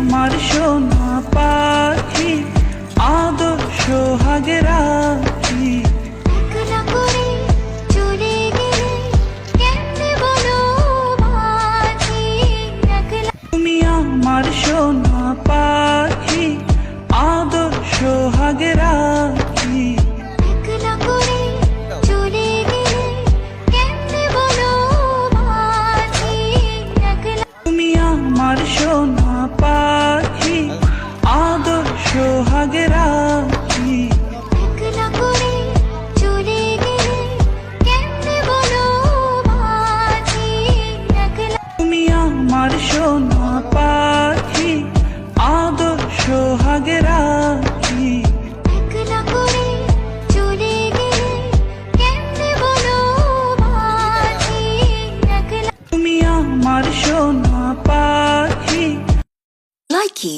আমার সোনা পাখি, আদর্শ হাগে রাখি। একলা করে চলে গেলে কেমনে বলো বাঁচি, একলা তুমি আমার সোনা পাখি, আদর্শ হাগে রাখি। একলা করে চলে গেলে কেমনে বলো বাঁচি, একলা তুমি আমার সোনা পাখি, আদর্শ হাগে রাখি। একলা করে চলে গেলে কেমনে বলো বাঁচি, একলা তুমি আমার সোনা পাখি, আদর্শ হাগে রাখি। একলা করে চলে গেলে কেমনে বলো বাঁচি, একলা তুমি আমার সোনা পাখি। Likey